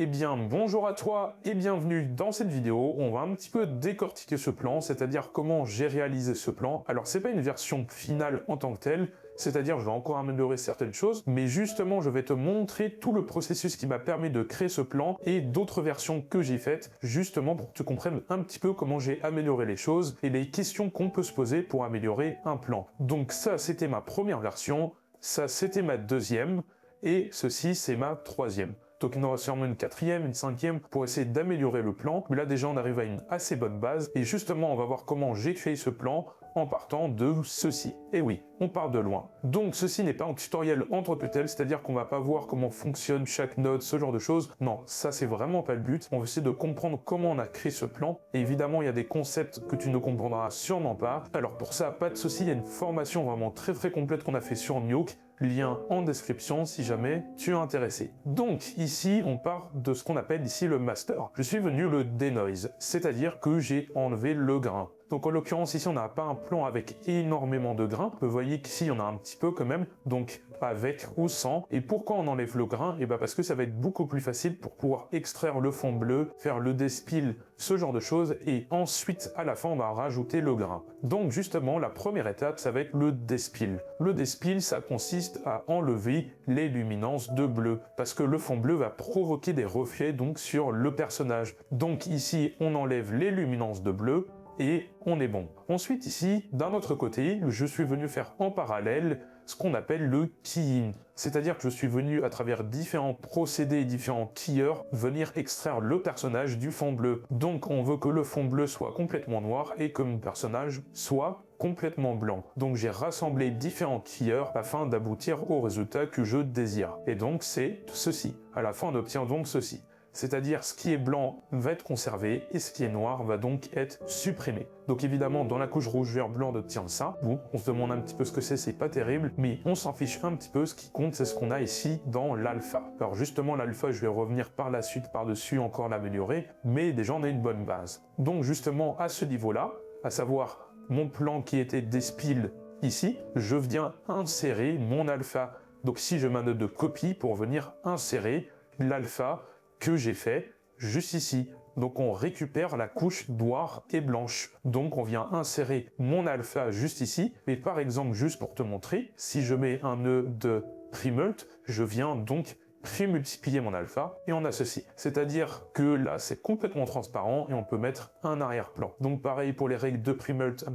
Eh bien, bonjour à toi et bienvenue dans cette vidéo. On va un petit peu décortiquer ce plan, c'est-à-dire comment j'ai réalisé ce plan. Alors, c'est pas une version finale en tant que telle, c'est-à-dire je vais encore améliorer certaines choses, mais justement, je vais te montrer tout le processus qui m'a permis de créer ce plan et d'autres versions que j'ai faites, justement pour que tu comprennes un petit peu comment j'ai amélioré les choses et les questions qu'on peut se poser pour améliorer un plan. Donc ça, c'était ma première version, ça, c'était ma deuxième, et ceci, c'est ma troisième. Donc il y en aura sûrement une quatrième, une cinquième, pour essayer d'améliorer le plan. Mais là déjà on arrive à une assez bonne base. Et justement on va voir comment j'ai créé ce plan en partant de ceci. Et oui, on part de loin. Donc ceci n'est pas un tutoriel entre tutelles, c'est-à-dire qu'on va pas voir comment fonctionne chaque note, ce genre de choses. Non, ça c'est vraiment pas le but. On va essayer de comprendre comment on a créé ce plan. Et évidemment il y a des concepts que tu ne comprendras sûrement pas. Alors pour ça, pas de souci, il y a une formation vraiment très complète qu'on a fait sur Nuke. Lien en description si jamais tu es intéressé. Donc ici, on part de ce qu'on appelle ici le master. Je suis venu le denoise, c'est-à-dire que j'ai enlevé le grain. Donc en l'occurrence ici on n'a pas un plan avec énormément de grains. Vous voyez qu'ici il y en a un petit peu quand même, donc avec ou sans. Et pourquoi on enlève le grain? Et parce que ça va être beaucoup plus facile pour pouvoir extraire le fond bleu, faire le despill, ce genre de choses. Et ensuite à la fin on va rajouter le grain. Donc justement la première étape ça va être le despill. Le despill ça consiste à enlever les luminances de bleu. Parce que le fond bleu va provoquer des reflets donc sur le personnage. Donc ici on enlève les luminances de bleu. Et on est bon. Ensuite ici, d'un autre côté, je suis venu faire en parallèle ce qu'on appelle le keying. C'est-à-dire que je suis venu à travers différents procédés et différents keyers venir extraire le personnage du fond bleu. Donc on veut que le fond bleu soit complètement noir et que mon personnage soit complètement blanc. Donc j'ai rassemblé différents keyers afin d'aboutir au résultat que je désire. Et donc c'est ceci. À la fin on obtient donc ceci. C'est-à-dire ce qui est blanc va être conservé et ce qui est noir va donc être supprimé. Donc évidemment dans la couche rouge vert blanc on obtient ça. Bon, on se demande un petit peu ce que c'est pas terrible, mais on s'en fiche un petit peu, ce qui compte c'est ce qu'on a ici dans l'alpha. Alors justement l'alpha je vais revenir par la suite par-dessus encore l'améliorer, mais déjà on a une bonne base. Donc justement à ce niveau-là, à savoir mon plan qui était despill ici, je viens insérer mon alpha. Donc si je mets un nœud de copie pour venir insérer l'alpha que j'ai fait juste ici. Donc on récupère la couche noire et blanche. Donc on vient insérer mon alpha juste ici. Mais par exemple, juste pour te montrer, si je mets un nœud de primult, je viens donc multiplier mon alpha et on a ceci. C'est-à-dire que là c'est complètement transparent et on peut mettre un arrière-plan. Donc pareil pour les règles de primult,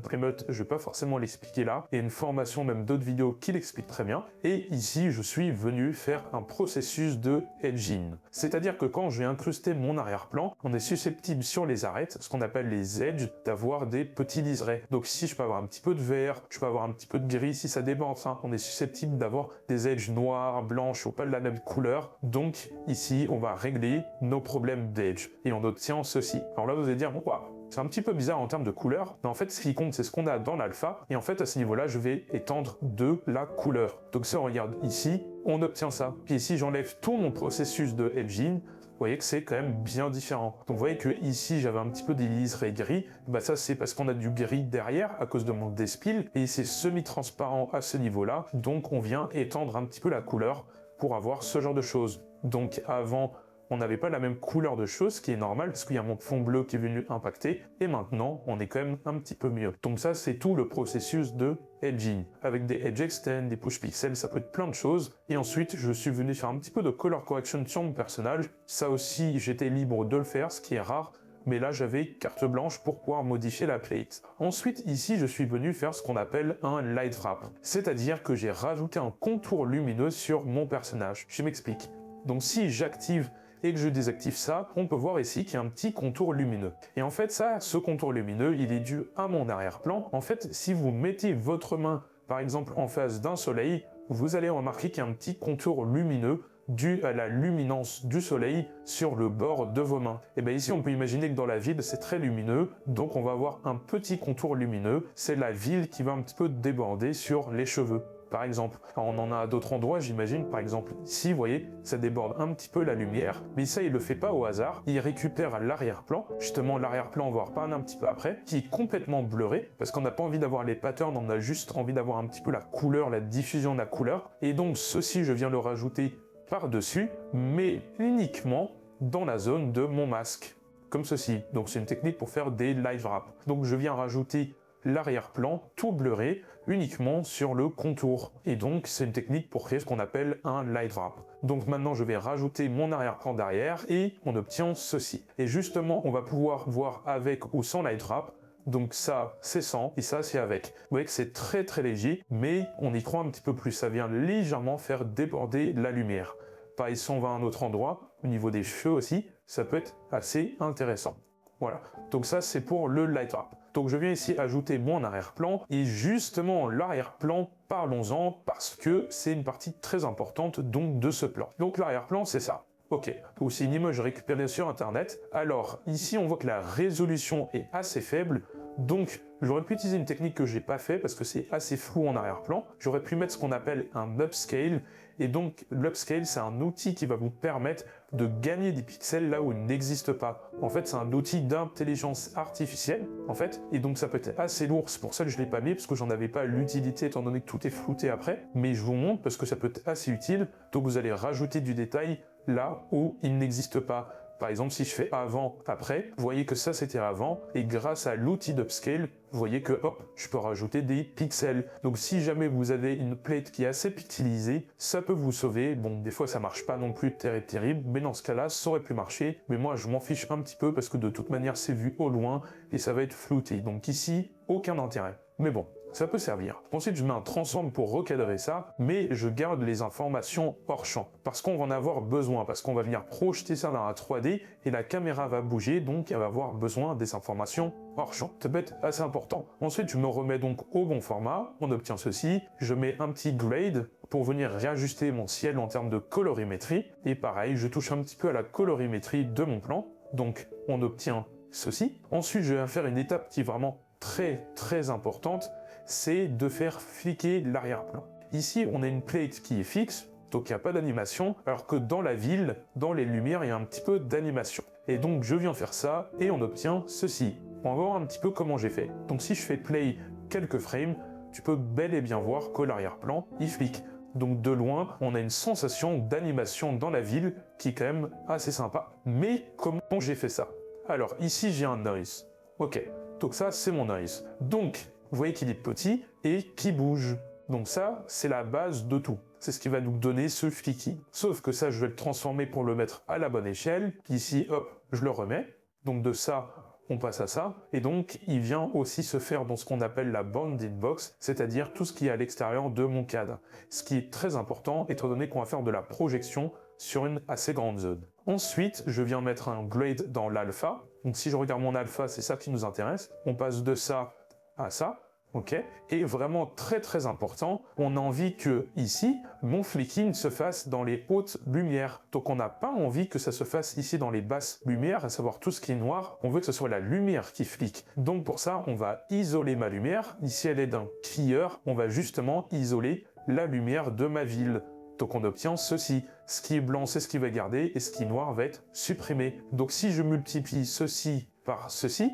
je vais pas forcément l'expliquer là. Il y a une formation, même d'autres vidéos qui l'expliquent très bien. Et ici je suis venu faire un processus de edging. C'est-à-dire que quand je vais incruster mon arrière-plan, on est susceptible sur les arêtes, ce qu'on appelle les edges, d'avoir des petits liserés. Donc ici je peux avoir un petit peu de vert, je peux avoir un petit peu de gris si ça déborde, hein. On est susceptible d'avoir des edges noirs, blanches ou pas de la même couleur. Donc ici, on va régler nos problèmes d'edge et on obtient ceci. Alors là, vous allez dire, bon, wow, c'est un petit peu bizarre en termes de couleur, mais en fait, ce qui compte, c'est ce qu'on a dans l'alpha. Et en fait, à ce niveau-là, je vais étendre de la couleur. Donc si on regarde ici, on obtient ça. Puis ici, j'enlève tout mon processus de edging. Vous voyez que c'est quand même bien différent. Donc vous voyez que ici j'avais un petit peu des liserés gris, ça c'est parce qu'on a du gris derrière à cause de mon despill, et c'est semi-transparent à ce niveau-là, donc on vient étendre un petit peu la couleur pour avoir ce genre de choses. Donc avant, on n'avait pas la même couleur de choses, ce qui est normal parce qu'il y a mon fond bleu qui est venu impacter, et maintenant on est quand même un petit peu mieux. Donc ça c'est tout le processus de edging, avec des edge extend, des push pixels, ça peut être plein de choses. Et ensuite je suis venu faire un petit peu de color correction sur mon personnage. Ça aussi j'étais libre de le faire, ce qui est rare, mais là j'avais carte blanche pour pouvoir modifier la plate. Ensuite ici je suis venu faire ce qu'on appelle un light wrap, c'est-à-dire que j'ai rajouté un contour lumineux sur mon personnage. Je m'explique. Donc si j'active et que je désactive ça, on peut voir ici qu'il y a un petit contour lumineux. Et en fait ça, ce contour lumineux, il est dû à mon arrière-plan. En fait, si vous mettez votre main, par exemple en face d'un soleil, vous allez remarquer qu'il y a un petit contour lumineux dû à la luminance du soleil sur le bord de vos mains. Et bien ici on peut imaginer que dans la ville c'est très lumineux, donc on va avoir un petit contour lumineux, c'est la ville qui va un petit peu déborder sur les cheveux. Par exemple, alors on en a à d'autres endroits, j'imagine, par exemple ici, vous voyez, ça déborde un petit peu la lumière, mais ça il le fait pas au hasard, il récupère l'arrière-plan, justement l'arrière-plan on va en reparler un petit peu après, qui est complètement blurré, parce qu'on n'a pas envie d'avoir les patterns, on a juste envie d'avoir un petit peu la couleur, la diffusion de la couleur, et donc ceci je viens le rajouter par-dessus, mais uniquement dans la zone de mon masque, comme ceci. Donc c'est une technique pour faire des light wraps. Donc je viens rajouter l'arrière-plan tout blurré uniquement sur le contour. Et donc c'est une technique pour créer ce qu'on appelle un light wrap. Donc maintenant je vais rajouter mon arrière-plan derrière et on obtient ceci. Et justement on va pouvoir voir avec ou sans light wrap. Donc ça c'est sans et ça c'est avec. Vous voyez que c'est très très léger, mais on y croit un petit peu plus. Ça vient légèrement faire déborder la lumière. Pareil, si on va à un autre endroit, au niveau des cheveux aussi, ça peut être assez intéressant. Voilà, donc ça c'est pour le light wrap. Donc je viens ici ajouter mon arrière-plan, et justement l'arrière-plan, parlons-en, parce que c'est une partie très importante donc de ce plan. Donc l'arrière-plan c'est ça. Ok, donc c'est une image récupérée sur internet. Alors ici on voit que la résolution est assez faible, donc j'aurais pu utiliser une technique que j'ai pas fait parce que c'est assez flou en arrière-plan. J'aurais pu mettre ce qu'on appelle un upscale, et donc l'upscale c'est un outil qui va vous permettre de gagner des pixels là où il n'existe pas. En fait c'est un outil d'intelligence artificielle en fait, et donc ça peut être assez lourd, c'est pour ça que je l'ai pas mis parce que j'en avais pas l'utilité étant donné que tout est flouté après, mais je vous montre parce que ça peut être assez utile. Donc vous allez rajouter du détail là où il n'existe pas. Par exemple, si je fais avant, après, vous voyez que ça c'était avant, et grâce à l'outil d'upscale, vous voyez que hop, je peux rajouter des pixels. Donc si jamais vous avez une plate qui est assez pixelisée, ça peut vous sauver. Bon, des fois ça marche pas non plus terrible, mais dans ce cas-là, ça aurait pu marcher. Mais moi je m'en fiche un petit peu parce que de toute manière c'est vu au loin et ça va être flouté. Donc ici, aucun intérêt. Mais bon, ça peut servir. Ensuite, je mets un transform pour recadrer ça, mais je garde les informations hors champ, parce qu'on va en avoir besoin, parce qu'on va venir projeter ça dans la 3D, et la caméra va bouger, donc elle va avoir besoin des informations hors champ. Ça peut être assez important. Ensuite, je me remets donc au bon format, on obtient ceci, je mets un petit grade pour venir réajuster mon ciel en termes de colorimétrie, et pareil, je touche un petit peu à la colorimétrie de mon plan, donc on obtient ceci. Ensuite, je vais faire une étape qui est vraiment très importante, c'est de faire fliquer l'arrière-plan. Ici, on a une plate qui est fixe, donc il n'y a pas d'animation, alors que dans la ville, dans les lumières, il y a un petit peu d'animation. Et donc je viens faire ça, et on obtient ceci. On va voir un petit peu comment j'ai fait. Donc si je fais play quelques frames, tu peux bel et bien voir que l'arrière-plan, il flique. Donc de loin, on a une sensation d'animation dans la ville, qui est quand même assez sympa. Mais comment j'ai fait ça? Alors ici, j'ai un noise. Ok, donc ça, c'est mon noise. Donc, vous voyez qu'il est petit et qui bouge. Donc ça, c'est la base de tout. C'est ce qui va nous donner ce flicky. Sauf que ça, je vais le transformer pour le mettre à la bonne échelle. Ici, hop, je le remets. Donc de ça, on passe à ça. Et donc, il vient aussi se faire dans ce qu'on appelle la bounding box, c'est-à-dire tout ce qui est à l'extérieur de mon cadre. Ce qui est très important, étant donné qu'on va faire de la projection sur une assez grande zone. Ensuite, je viens mettre un grade dans l'alpha. Donc si je regarde mon alpha, c'est ça qui nous intéresse. On passe de ça à ça, ok. Et vraiment très important, on a envie que ici, mon flicking se fasse dans les hautes lumières. Donc on n'a pas envie que ça se fasse ici dans les basses lumières, à savoir tout ce qui est noir. On veut que ce soit la lumière qui flique. Donc pour ça, on va isoler ma lumière. Ici, elle est d'un crieur. On va justement isoler la lumière de ma ville. Donc on obtient ceci. Ce qui est blanc, c'est ce qui va garder, et ce qui est noir va être supprimé. Donc si je multiplie ceci par ceci,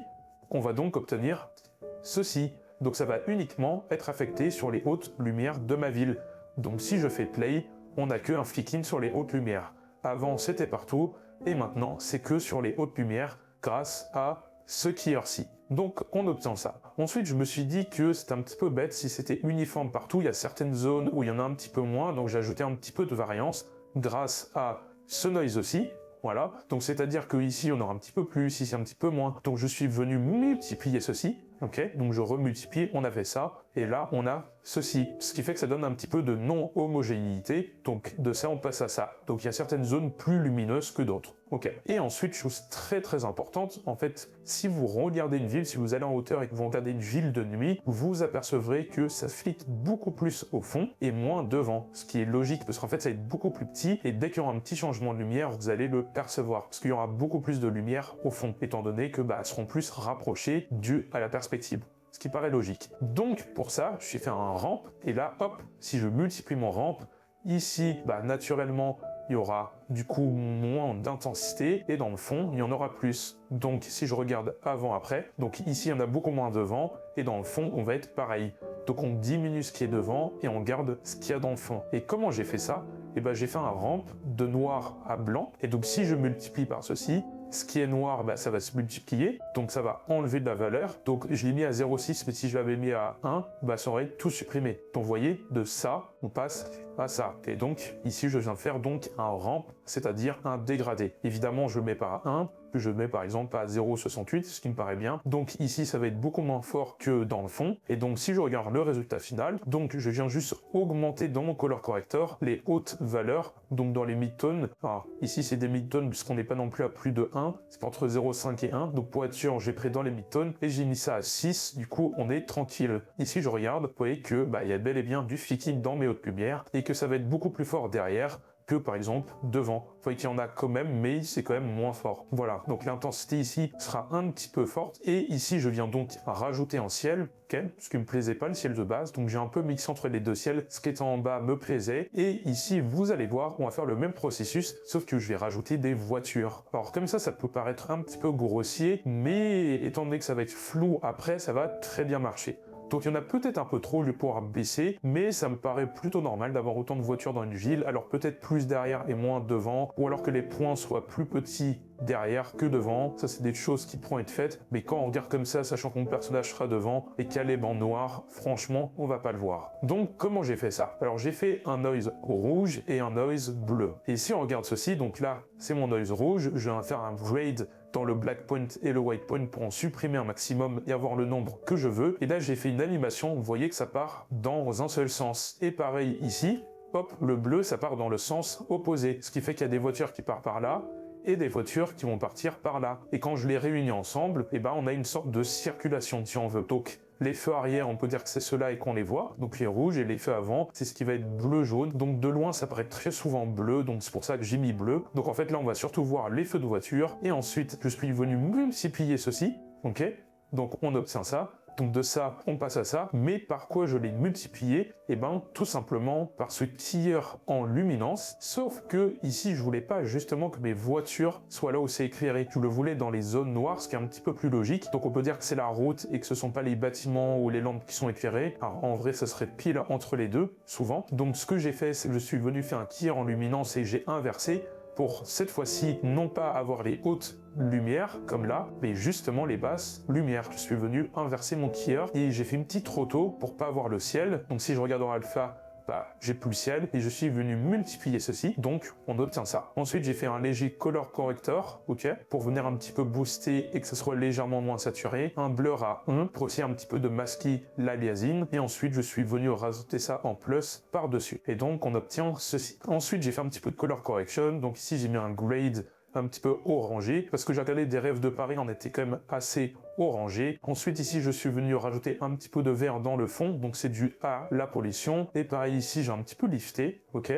on va donc obtenir ceci. Donc ça va uniquement être affecté sur les hautes lumières de ma ville. Donc si je fais play, on n'a qu'un flicking sur les hautes lumières. Avant c'était partout, et maintenant c'est que sur les hautes lumières grâce à ce keyer-ci. Donc on obtient ça. Ensuite je me suis dit que c'était un petit peu bête si c'était uniforme partout. Il y a certaines zones où il y en a un petit peu moins, donc j'ai ajouté un petit peu de variance grâce à ce noise aussi. Voilà, donc c'est-à-dire que ici on aura un petit peu plus, ici un petit peu moins. Donc je suis venu multiplier ceci, ok, donc je remultiplie, on a fait ça, et là on a ceci, ce qui fait que ça donne un petit peu de non-homogénéité, donc de ça on passe à ça. Donc il y a certaines zones plus lumineuses que d'autres, ok. Et ensuite, chose très importante, en fait, si vous regardez une ville, si vous allez en hauteur et que vous regardez une ville de nuit, vous apercevrez que ça flique beaucoup plus au fond et moins devant, ce qui est logique, parce qu'en fait ça va être beaucoup plus petit, et dès qu'il y aura un petit changement de lumière, vous allez le percevoir, parce qu'il y aura beaucoup plus de lumière au fond, étant donné que elles seront plus rapprochées dû à la perspective. Ce qui paraît logique. Donc pour ça, j'ai fait un ramp, et là, hop, si je multiplie mon ramp, ici, naturellement, il y aura du coup moins d'intensité, et dans le fond, il y en aura plus. Donc si je regarde avant-après, donc ici, il y en a beaucoup moins devant, et dans le fond, on va être pareil. Donc on diminue ce qui est devant, et on garde ce qu'il y a dans le fond. Et comment j'ai fait ça? et ben j'ai fait un ramp de noir à blanc. Et donc si je multiplie par ceci, ce qui est noir, ça va se multiplier, donc ça va enlever de la valeur. Donc je l'ai mis à 0,6, mais si je l'avais mis à 1, ça aurait tout supprimé. Donc vous voyez, de ça, on passe à ça. Et donc ici, je viens de faire donc un ramp, c'est-à-dire un dégradé. Évidemment, je le mets pas à 1, je le mets par exemple à 0,68, ce qui me paraît bien. Donc ici, ça va être beaucoup moins fort que dans le fond. Et donc si je regarde le résultat final, donc je viens juste augmenter dans mon color corrector les hautes valeurs, donc dans les midtones. Alors ici, c'est des midtones puisqu'on n'est pas non plus à plus de 1, c'est entre 0,5 et 1. Donc pour être sûr, j'ai pris dans les midtones et j'ai mis ça à 6. Du coup, on est tranquille. Ici, je regarde, vous voyez que il y a bel et bien du flicking dans mes hautes lumières et que ça va être beaucoup plus fort derrière que par exemple devant. Vous voyez qu'il y en a quand même, mais c'est quand même moins fort. Voilà, donc l'intensité ici sera un petit peu forte. Et ici, je viens donc rajouter un ciel, ce qui me plaisait pas, le ciel de base. Donc j'ai un peu mixé entre les deux ciels. Ce qui est en bas me plaisait. Et ici, vous allez voir, on va faire le même processus, sauf que je vais rajouter des voitures. Alors comme ça peut paraître un petit peu grossier, mais étant donné que ça va être flou après, ça va très bien marcher. Donc il y en a peut-être un peu trop, je vais pouvoir baisser, mais ça me paraît plutôt normal d'avoir autant de voitures dans une ville, alors peut-être plus derrière et moins devant, ou alors que les points soient plus petits derrière que devant. Ça, c'est des choses qui pourront être faites, mais quand on regarde comme ça, sachant que mon personnage sera devant et qu'il y a les bancs noirs, franchement, on va pas le voir. Donc comment j'ai fait ça? Alors j'ai fait un noise rouge et un noise bleu. Et si on regarde ceci, donc là, c'est mon noise rouge, je vais faire un grade dans le black point et le white point pour en supprimer un maximum et avoir le nombre que je veux. Et là, j'ai fait une animation, vous voyez que ça part dans un seul sens. Et pareil ici, hop, le bleu, ça part dans le sens opposé. Ce qui fait qu'il y a des voitures qui partent par là et des voitures qui vont partir par là. Et quand je les réunis ensemble, on a une sorte de circulation, si on veut. Donc, les feux arrière, on peut dire que c'est ceux-là et qu'on les voit. Donc les rouges, et les feux avant, c'est ce qui va être bleu-jaune. Donc de loin, ça paraît très souvent bleu, donc c'est pour ça que j'ai mis bleu. Donc en fait, là, on va surtout voir les feux de voiture. Et ensuite, je suis venu multiplier ceci, ok? Donc on obtient ça. Donc de ça, on passe à ça. Mais par quoi je l'ai multiplié? Tout simplement par ce tilleur en luminance. Sauf que ici, je voulais pas justement que mes voitures soient là où c'est éclairé. Je le voulais dans les zones noires, ce qui est un petit peu plus logique. Donc on peut dire que c'est la route et que ce sont pas les bâtiments ou les lampes qui sont éclairées. Alors en vrai, ça serait pile entre les deux, souvent. Donc ce que j'ai fait, c'est que je suis venu faire un tilleur en luminance et j'ai inversé pour cette fois-ci non pas avoir les hautes lumières comme là, mais justement les basses lumières. Je suis venu inverser mon tilleur et j'ai fait une petite roto pour pas avoir le ciel. Donc si je regarde en alpha, j'ai plus le ciel et je suis venu multiplier ceci, donc on obtient ça. Ensuite j'ai fait un léger color corrector, ok, pour venir un petit peu booster et que ce soit légèrement moins saturé, un blur à 1 pour aussi un petit peu de masquer l'aliasing, et ensuite je suis venu rajouter ça en plus par dessus, et donc on obtient ceci. Ensuite j'ai fait un petit peu de color correction, donc ici j'ai mis un grade un petit peu orangé, parce que j'ai regardé des rêves de Paris, on était quand même assez orangé. Ensuite ici je suis venu rajouter un petit peu de vert dans le fond, donc c'est dû à la pollution. Et pareil ici j'ai un petit peu lifté, ok,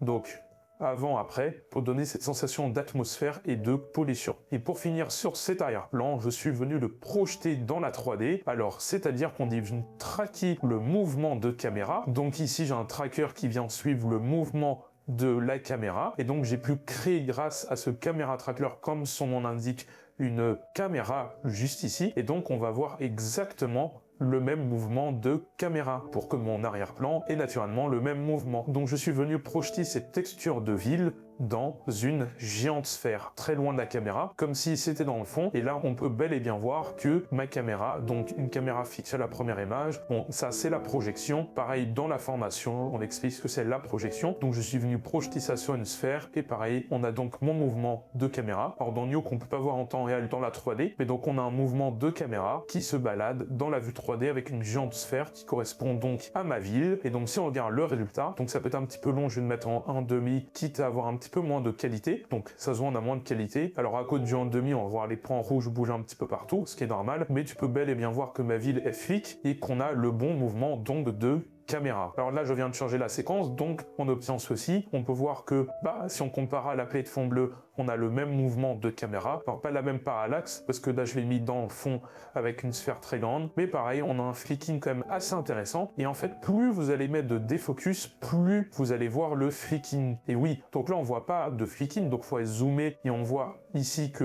donc avant, après, pour donner cette sensation d'atmosphère et de pollution. Et pour finir sur cet arrière-plan, je suis venu le projeter dans la 3D. Alors, c'est-à-dire qu'on est venu traquer le mouvement de caméra. Donc ici, j'ai un tracker qui vient suivre le mouvement de la caméra. Et donc, j'ai pu créer, grâce à ce caméra tracker, comme son nom l'indique, une caméra juste ici. Et donc, on va voir exactement le même mouvement de caméra pour que mon arrière-plan ait naturellement le même mouvement. Donc je suis venu projeter cette texture de ville dans une géante sphère, très loin de la caméra, comme si c'était dans le fond. Et là, on peut bel et bien voir que ma caméra, donc une caméra fixe à la première image, bon, ça c'est la projection. Pareil, dans la formation, on explique que c'est la projection. Donc je suis venu projeter ça sur une sphère, et pareil, on a donc mon mouvement de caméra. Alors dans Nuke, on peut pas voir en temps réel dans la 3D, mais donc on a un mouvement de caméra qui se balade dans la vue 3D avec une géante sphère qui correspond donc à ma ville. Et donc si on regarde le résultat, donc ça peut être un petit peu long, je vais le mettre en 1,5, quitte à avoir un petit peu moins de qualité, donc ça se voit, on a moins de qualité. Alors à cause du 1,5, on va voir les points rouges bouger un petit peu partout, ce qui est normal, mais tu peux bel et bien voir que ma ville est flic et qu'on a le bon mouvement donc de caméra. Alors là, je viens de changer la séquence, donc on obtient ceci. On peut voir que, si on compare à la plaie de fond bleu, on a le même mouvement de caméra. Alors pas la même parallaxe, parce que là, je l'ai mis dans le fond avec une sphère très grande. Mais pareil, on a un flicking quand même assez intéressant. Et en fait, plus vous allez mettre de défocus, plus vous allez voir le flicking. Et oui, donc là, on voit pas de flicking, donc il faut zoomer et on voit ici que,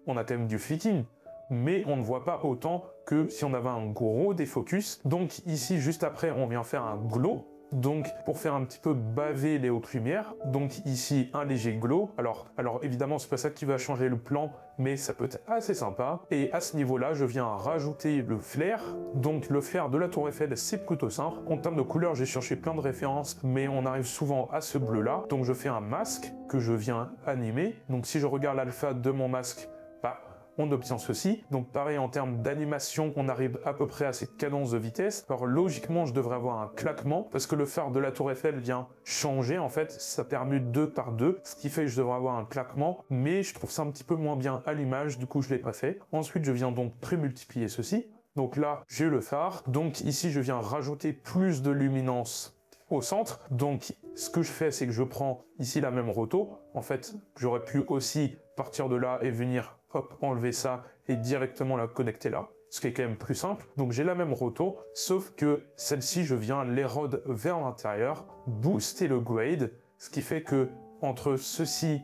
on a quand même du flicking, mais on ne voit pas autant que si on avait un gros défocus. Donc ici, juste après, on vient faire un glow, donc pour faire un petit peu baver les hautes lumières. Donc ici un léger glow. Alors évidemment c'est pas ça qui va changer le plan, mais ça peut être assez sympa. Et à ce niveau-là, je viens rajouter le flair. Donc le flair de la Tour Eiffel, c'est plutôt simple. En termes de couleurs, j'ai cherché plein de références, mais on arrive souvent à ce bleu-là. Donc je fais un masque que je viens animer. Donc si je regarde l'alpha de mon masque, on obtient ceci. Donc pareil, en termes d'animation, on arrive à peu près à cette cadence de vitesse. Alors logiquement, je devrais avoir un claquement, parce que le phare de la Tour Eiffel vient changer, en fait, ça permute 2 par 2, ce qui fait que je devrais avoir un claquement, mais je trouve ça un petit peu moins bien à l'image, du coup je l'ai pas fait. Ensuite, je viens donc prémultiplier ceci. Donc là, j'ai le phare. Donc ici, je viens rajouter plus de luminance au centre. Donc ce que je fais, c'est que je prends ici la même roto. En fait, j'aurais pu aussi partir de là et venir hop, enlever ça et directement la connecter là, ce qui est quand même plus simple. Donc j'ai la même roto, sauf que celle-ci, je viens l'érode vers l'intérieur, booster le grade, ce qui fait que entre ceci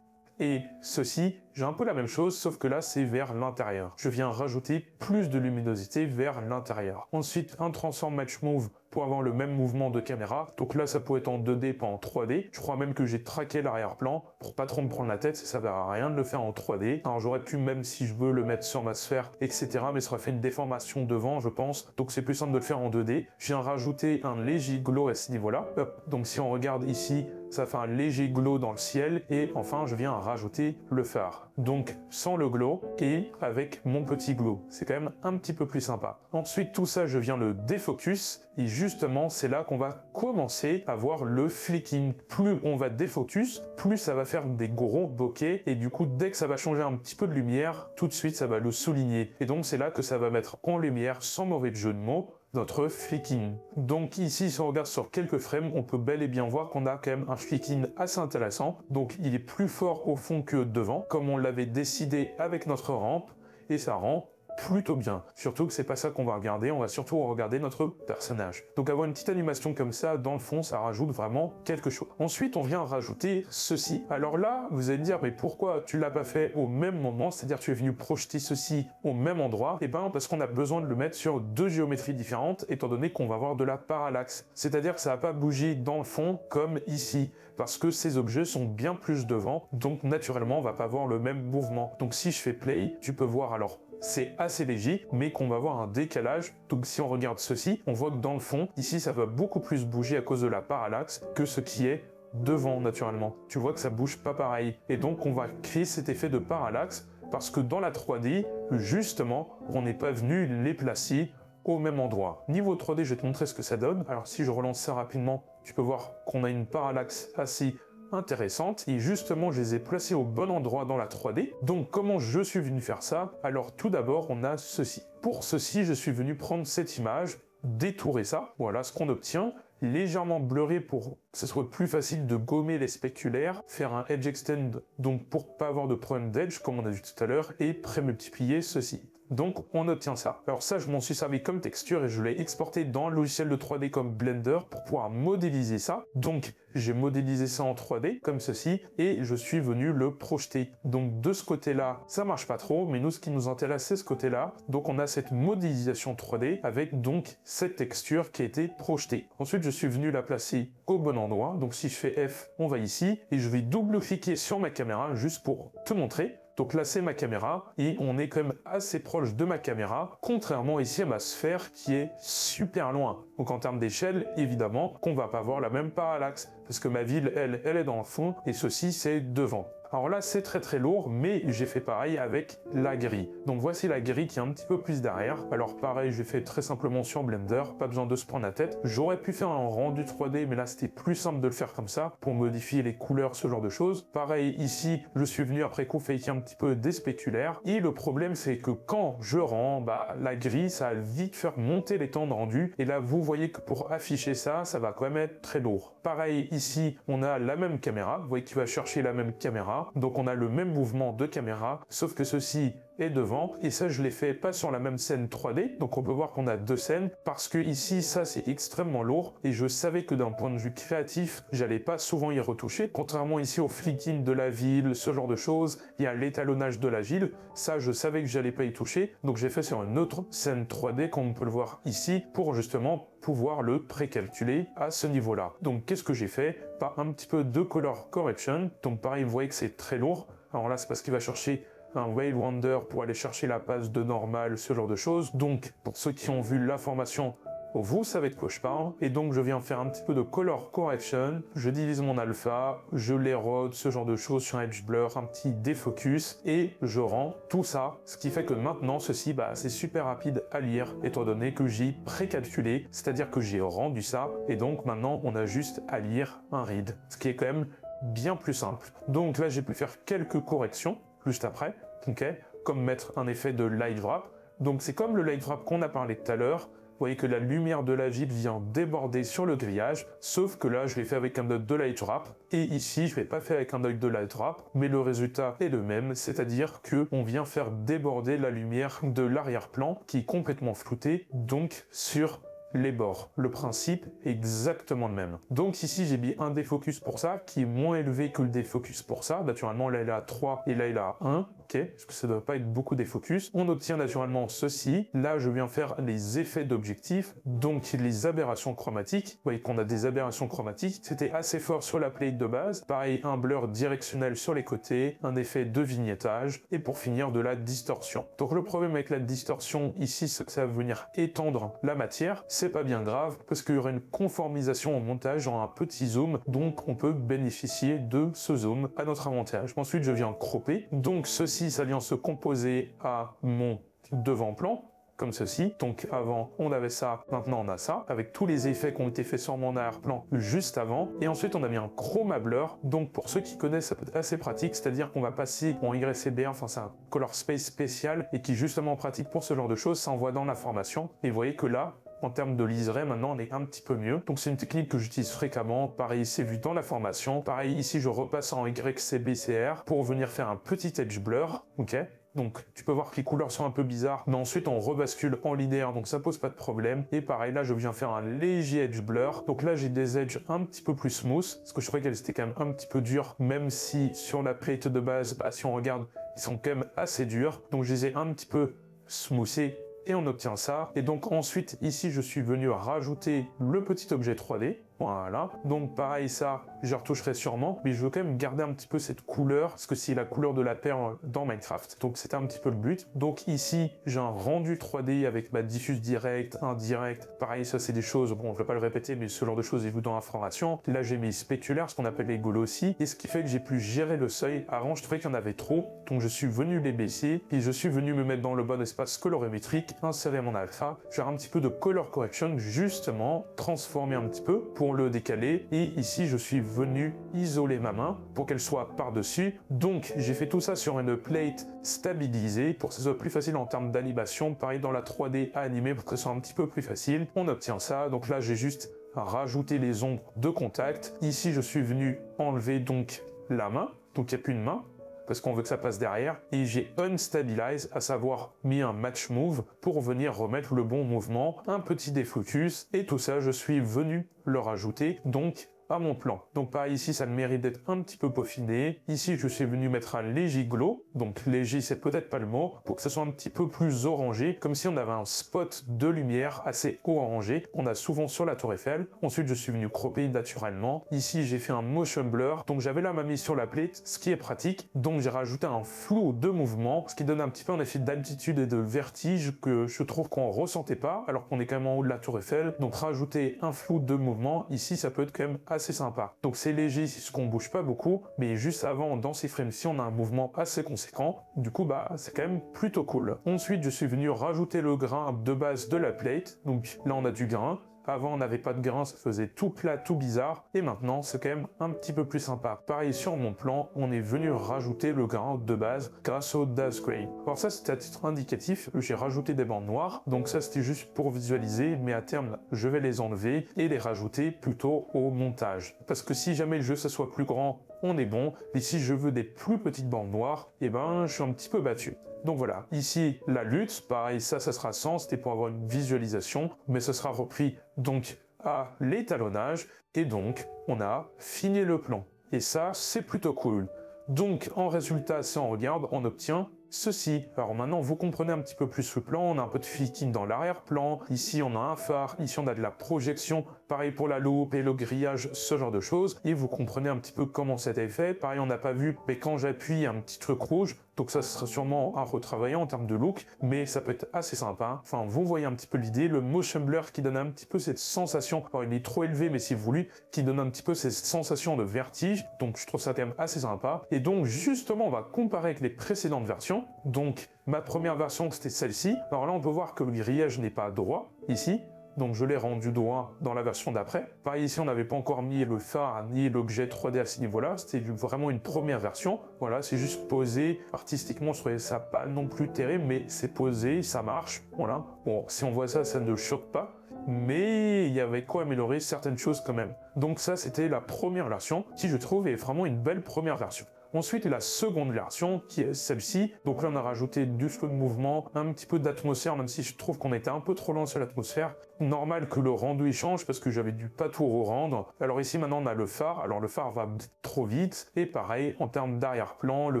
et ceci, j'ai un peu la même chose, sauf que là, c'est vers l'intérieur. Je viens rajouter plus de luminosité vers l'intérieur. Ensuite, un transform match move pour avoir le même mouvement de caméra. Donc là, ça peut être en 2D, pas en 3D. Je crois même que j'ai traqué l'arrière-plan pour pas trop me prendre la tête, ça sert à rien de le faire en 3D. Alors j'aurais pu, même si je veux, le mettre sur ma sphère, etc. Mais ça aurait fait une déformation devant, je pense. Donc c'est plus simple de le faire en 2D. Je viens rajouter un léger glow à ce niveau-là. Donc si on regarde ici, ça fait un léger glow dans le ciel. Et enfin, je viens rajouter le phare. Donc sans le glow et avec mon petit glow. C'est quand même un petit peu plus sympa. Ensuite, tout ça, je viens le défocus. Et justement, c'est là qu'on va commencer à voir le flicking. Plus on va défocus, plus ça va faire des gros bokeh. Et du coup, dès que ça va changer un petit peu de lumière, tout de suite, ça va le souligner. Et donc, c'est là que ça va mettre en lumière, sans mauvais jeu de mots, notre flicking. Donc ici, si on regarde sur quelques frames, on peut bel et bien voir qu'on a quand même un flicking assez intéressant. Donc il est plus fort au fond que devant, comme on l'avait décidé avec notre rampe, et ça rend plutôt bien. Surtout que c'est pas ça qu'on va regarder, on va surtout regarder notre personnage. Donc avoir une petite animation comme ça dans le fond, ça rajoute vraiment quelque chose. Ensuite, on vient rajouter ceci. Alors là, vous allez me dire, mais pourquoi tu l'as pas fait au même moment? C'est-à-dire tu es venu projeter ceci au même endroit? Eh ben, parce qu'on a besoin de le mettre sur deux géométries différentes, étant donné qu'on va avoir de la parallaxe. C'est-à-dire que ça va pas bouger dans le fond comme ici, parce que ces objets sont bien plus devant, donc naturellement, on va pas avoir le même mouvement. Donc si je fais play, tu peux voir alors c'est assez léger, mais qu'on va avoir un décalage. Donc si on regarde ceci, on voit que dans le fond, ici, ça va beaucoup plus bouger à cause de la parallaxe que ce qui est devant naturellement. Tu vois que ça bouge pas pareil. Et donc on va créer cet effet de parallaxe parce que dans la 3D, justement, on n'est pas venu les placer au même endroit. Niveau 3D, je vais te montrer ce que ça donne. Alors si je relance ça rapidement, tu peux voir qu'on a une parallaxe assez intéressante et justement je les ai placés au bon endroit dans la 3D. Donc comment je suis venu faire ça? Alors tout d'abord on a ceci. Pour ceci je suis venu prendre cette image, détourer ça, voilà ce qu'on obtient, légèrement blurrer pour que ce soit plus facile de gommer les spéculaires, faire un edge extend donc pour pas avoir de problème d'edge comme on a vu tout à l'heure et prémultiplier ceci. Donc on obtient ça. Alors ça, je m'en suis servi comme texture et je l'ai exporté dans le logiciel de 3D comme Blender pour pouvoir modéliser ça. Donc j'ai modélisé ça en 3D comme ceci et je suis venu le projeter. Donc de ce côté-là, ça marche pas trop, mais nous ce qui nous intéresse c'est ce côté-là. Donc on a cette modélisation 3D avec donc cette texture qui a été projetée. Ensuite je suis venu la placer au bon endroit. Donc si je fais F, on va ici et je vais double-cliquer sur ma caméra juste pour te montrer. Donc là, c'est ma caméra et on est quand même assez proche de ma caméra, contrairement ici à ma sphère qui est super loin. Donc en termes d'échelle, évidemment, qu'on va pas voir la même parallaxe parce que ma ville, elle est dans le fond et ceci, c'est devant. Alors là, c'est très lourd, mais j'ai fait pareil avec la grille. Donc voici la grille qui est un petit peu plus derrière. Alors pareil, j'ai fait très simplement sur Blender, pas besoin de se prendre la tête. J'aurais pu faire un rendu 3D, mais là, c'était plus simple de le faire comme ça, pour modifier les couleurs, ce genre de choses. Pareil, ici, je suis venu après coup faker un petit peu des spéculaires. Et le problème, c'est que quand je rends, la grille, ça va vite faire monter les temps de rendu. Et là, vous voyez que pour afficher ça, ça va quand même être très lourd. Pareil, ici, on a la même caméra. Vous voyez qu'il va chercher la même caméra. Donc on a le même mouvement de caméra, sauf que ceci et devant, et ça je l'ai fait pas sur la même scène 3D, donc on peut voir qu'on a deux scènes, parce que ici ça c'est extrêmement lourd, et je savais que d'un point de vue créatif, j'allais pas souvent y retoucher, contrairement ici au flicking de la ville, ce genre de choses, il y a l'étalonnage de la ville, ça je savais que j'allais pas y toucher, donc j'ai fait sur une autre scène 3D, comme on peut le voir ici, pour justement pouvoir le précalculer à ce niveau-là. Donc qu'est-ce que j'ai fait? Par un petit peu de color correction, donc pareil, vous voyez que c'est très lourd, alors là c'est parce qu'il va chercher un Wave Wonder pour aller chercher la passe de normal, ce genre de choses. Donc, pour ceux qui ont vu la formation, vous savez de quoi je parle. Et donc, je viens faire un petit peu de color correction. Je divise mon alpha, je l'érode, ce genre de choses sur un edge blur, un petit défocus, et je rends tout ça. Ce qui fait que maintenant, ceci, c'est super rapide à lire, étant donné que j'ai précalculé, c'est-à-dire que j'ai rendu ça. Et donc, maintenant, on a juste à lire un read, ce qui est quand même bien plus simple. Donc là, j'ai pu faire quelques corrections juste après, ok, comme mettre un effet de light wrap. Donc c'est comme le light wrap qu'on a parlé tout à l'heure. Vous voyez que la lumière de la ville vient déborder sur le grillage, sauf que là je l'ai fait avec un dot de light wrap, et ici je ne l'ai pas fait avec un dot de light wrap, mais le résultat est le même, c'est-à-dire que on vient faire déborder la lumière de l'arrière-plan qui est complètement floutée, donc sur les bords. Le principe est exactement le même. Donc ici j'ai mis un défocus pour ça qui est moins élevé que le défocus pour ça. Naturellement là il est à 3 et là il est à 1. Ok, parce que ça ne doit pas être beaucoup défocus. On obtient naturellement ceci. Là je viens faire les effets d'objectif, donc les aberrations chromatiques. Vous voyez qu'on a des aberrations chromatiques. C'était assez fort sur la plate de base. Pareil, un blur directionnel sur les côtés, un effet de vignettage et pour finir de la distorsion. Donc le problème avec la distorsion ici, c'est que ça va venir étendre la matière. C'est pas bien grave parce qu'il y aura une conformisation au montage en un petit zoom, donc on peut bénéficier de ce zoom à notre avantage. Ensuite je viens cropper, donc ceci ça vient se composer à mon devant-plan comme ceci. Donc avant on avait ça, maintenant on a ça, avec tous les effets qui ont été faits sur mon arrière-plan juste avant. Et ensuite on a mis un chroma blur, donc pour ceux qui connaissent ça peut être assez pratique, c'est-à-dire qu'on va passer en YCBR, enfin c'est un color space spécial et qui est justement pratique pour ce genre de choses, ça envoie dans la formation. Et vous voyez que là, en termes de liseré, maintenant on est un petit peu mieux. Donc c'est une technique que j'utilise fréquemment. Pareil, c'est vu dans la formation. Pareil, ici je repasse en YCBCR pour venir faire un petit edge blur. Ok. Donc tu peux voir que les couleurs sont un peu bizarres, mais ensuite on rebascule en linéaire, donc ça pose pas de problème. Et pareil, là je viens faire un léger edge blur. Donc là j'ai des edges un petit peu plus smooth, parce que je trouvais qu'elles étaient quand même un petit peu dures, même si sur la plate de base, si on regarde, ils sont quand même assez durs. Donc je les ai un petit peu smoothés et on obtient ça. Et donc ensuite ici je suis venu rajouter le petit objet 3D. Voilà, donc pareil ça, je retoucherai sûrement, mais je veux quand même garder un petit peu cette couleur, parce que c'est la couleur de la perle dans Minecraft. Donc c'était un petit peu le but. Donc ici, j'ai un rendu 3D avec diffuse direct, indirect. Pareil, ça c'est des choses, bon je vais pas le répéter, mais ce genre de choses est vu dans l'information. Là j'ai mis spéculaire, ce qu'on appelle les glossy, et ce qui fait que j'ai pu gérer le seuil. Avant je trouvais qu'il y en avait trop, donc je suis venu les baisser, et je suis venu me mettre dans le bon espace colorimétrique, insérer mon alpha, faire un petit peu de color correction, justement, transformer un petit peu pour le décaler, et ici je suis venu isoler ma main pour qu'elle soit par-dessus. Donc j'ai fait tout ça sur une plate stabilisée pour que ce soit plus facile en termes d'animation. Pareil dans la 3D à animer pour que ce soit un petit peu plus facile. On obtient ça, donc là j'ai juste rajouté les ombres de contact. Ici je suis venu enlever donc la main, donc il n'y a plus de main, parce qu'on veut que ça passe derrière, et j'ai unstabilize, à savoir mis un match move pour venir remettre le bon mouvement, un petit défocus, et tout ça je suis venu le rajouter donc à mon plan. Donc pareil ici ça le mérite d'être un petit peu peaufiné. Ici je suis venu mettre un léger glow, donc léger c'est peut-être pas le mot, pour que ça soit un petit peu plus orangé, comme si on avait un spot de lumière assez orangé, on a souvent sur la tour Eiffel. Ensuite je suis venu cropper naturellement. Ici j'ai fait un motion blur, donc j'avais là ma mise sur la plate, ce qui est pratique, donc j'ai rajouté un flou de mouvement, ce qui donne un petit peu un effet d'altitude et de vertige que je trouve qu'on ressentait pas, alors qu'on est quand même en haut de la tour Eiffel. Donc rajouter un flou de mouvement, ici ça peut être quand même assez sympa. Donc c'est léger, c'est ce qu'on bouge pas beaucoup, mais juste avant, dans ces frames-ci, on a un mouvement assez conséquent. Du coup, c'est quand même plutôt cool. Ensuite, je suis venu rajouter le grain de base de la plate. Donc là, on a du grain. Avant, on n'avait pas de grain, ça faisait tout plat, tout bizarre. Et maintenant, c'est quand même un petit peu plus sympa. Pareil, sur mon plan, on est venu rajouter le grain de base grâce au Daze Grain. Alors ça, c'était à titre indicatif. J'ai rajouté des bandes noires. Donc ça, c'était juste pour visualiser. Mais à terme, je vais les enlever et les rajouter plutôt au montage. Parce que si jamais le jeu, ça soit plus grand on est bon. Et si je veux des plus petites bandes noires, et ben je suis un petit peu battu. Donc voilà, ici la lutte, pareil, ça sera 100, c'était pour avoir une visualisation, mais ce sera repris donc à l'étalonnage, et donc on a fini le plan. Et ça, c'est plutôt cool. Donc en résultat, si on regarde, on obtient ceci. Alors maintenant, vous comprenez un petit peu plus le plan, on a un peu de fitting dans l'arrière-plan, ici on a un phare, ici on a de la projection, pareil pour la loupe et le grillage, ce genre de choses, et vous comprenez un petit peu comment c'était fait. Pareil, on n'a pas vu, mais quand j'appuie, il y a un petit truc rouge, donc ça sera sûrement à retravailler en termes de look, mais ça peut être assez sympa. Enfin, vous voyez un petit peu l'idée, le motion blur qui donne un petit peu cette sensation, alors il est trop élevé, mais si vous voulez, qui donne un petit peu cette sensation de vertige, donc je trouve ça quand même assez sympa. Et donc justement, on va comparer avec les précédentes versions. Donc ma première version, c'était celle-ci. Alors là, on peut voir que le grillage n'est pas droit, ici. Donc je l'ai rendu droit dans la version d'après. Pareil ici, on n'avait pas encore mis le phare ni l'objet 3D à ce niveau-là. C'était vraiment une première version. Voilà, c'est juste posé. Artistiquement, je trouvais ça pas non plus terrible, mais c'est posé, ça marche. Voilà. Bon, si on voit ça, ça ne choque pas. Mais il y avait quoi améliorer certaines choses quand même. Donc ça, c'était la première version, qui je trouve est vraiment une belle première version. Ensuite, la seconde version, qui est celle-ci. Donc là, on a rajouté du flow de mouvement, un petit peu d'atmosphère, même si je trouve qu'on était un peu trop lent sur l'atmosphère. Normal que le rendu il change, parce que j'avais dû pas tout re-rendre. Alors ici, maintenant, on a le phare. Alors le phare va trop vite. Et pareil, en termes d'arrière-plan, le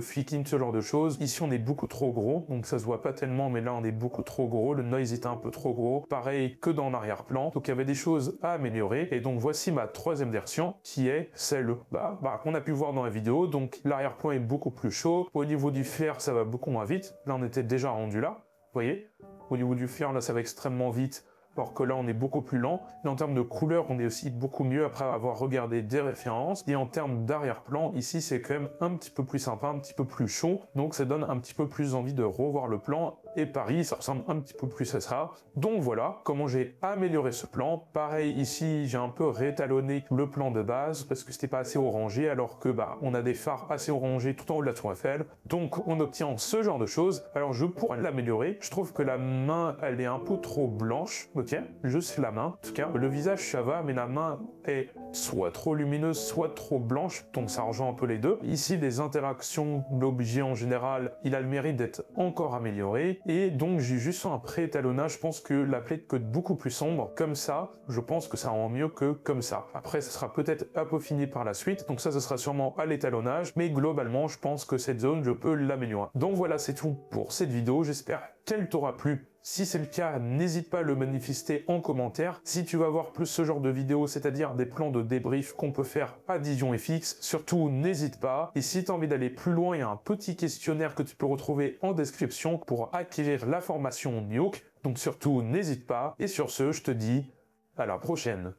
flicking, ce genre de choses. Ici, on est beaucoup trop gros, donc ça se voit pas tellement, mais là, on est beaucoup trop gros. Le noise était un peu trop gros. Pareil que dans l'arrière-plan. Donc il y avait des choses à améliorer. Et donc voici ma troisième version, qui est celle qu'on a pu voir dans la vidéo. Donc l'arrière-plan est beaucoup plus chaud. Au niveau du fer, ça va beaucoup moins vite. Là, on était déjà rendu là. Vous voyez? Au niveau du fer, là, ça va extrêmement vite. Alors que là, on est beaucoup plus lent. Et en termes de couleur, on est aussi beaucoup mieux après avoir regardé des références. Et en termes d'arrière-plan, ici, c'est quand même un petit peu plus sympa, un petit peu plus chaud. Donc, ça donne un petit peu plus envie de revoir le plan. Et Paris, ça ressemble un petit peu plus à ça. Donc voilà comment j'ai amélioré ce plan. Pareil, ici, j'ai un peu réétalonné le plan de base parce que c'était pas assez orangé, alors que on a des phares assez orangés tout en haut de la tour Eiffel. Donc, on obtient ce genre de choses. Alors, je pourrais l'améliorer. Je trouve que la main, elle est un peu trop blanche. Ok, juste la main. En tout cas, le visage, ça va, mais la main est soit trop lumineuse, soit trop blanche, donc ça rejoint un peu les deux. Ici, les interactions, l'objet en général, il a le mérite d'être encore amélioré, et donc j'ai juste un pré-étalonnage. Je pense que la plaie peut être beaucoup plus sombre, comme ça, je pense que ça rend mieux que comme ça. Après, ça sera peut-être à peaufiner par la suite, donc ça sera sûrement à l'étalonnage, mais globalement, je pense que cette zone, je peux l'améliorer. Donc voilà, c'est tout pour cette vidéo, j'espère qu'elle t'aura plu. Si c'est le cas, n'hésite pas à le manifester en commentaire. Si tu vas voir plus ce genre de vidéos, c'est-à-dire des plans de débrief qu'on peut faire à Dijon FX, surtout n'hésite pas. Et si tu as envie d'aller plus loin, il y a un petit questionnaire que tu peux retrouver en description pour acquérir la formation Nuke. Donc surtout n'hésite pas. Et sur ce, je te dis à la prochaine.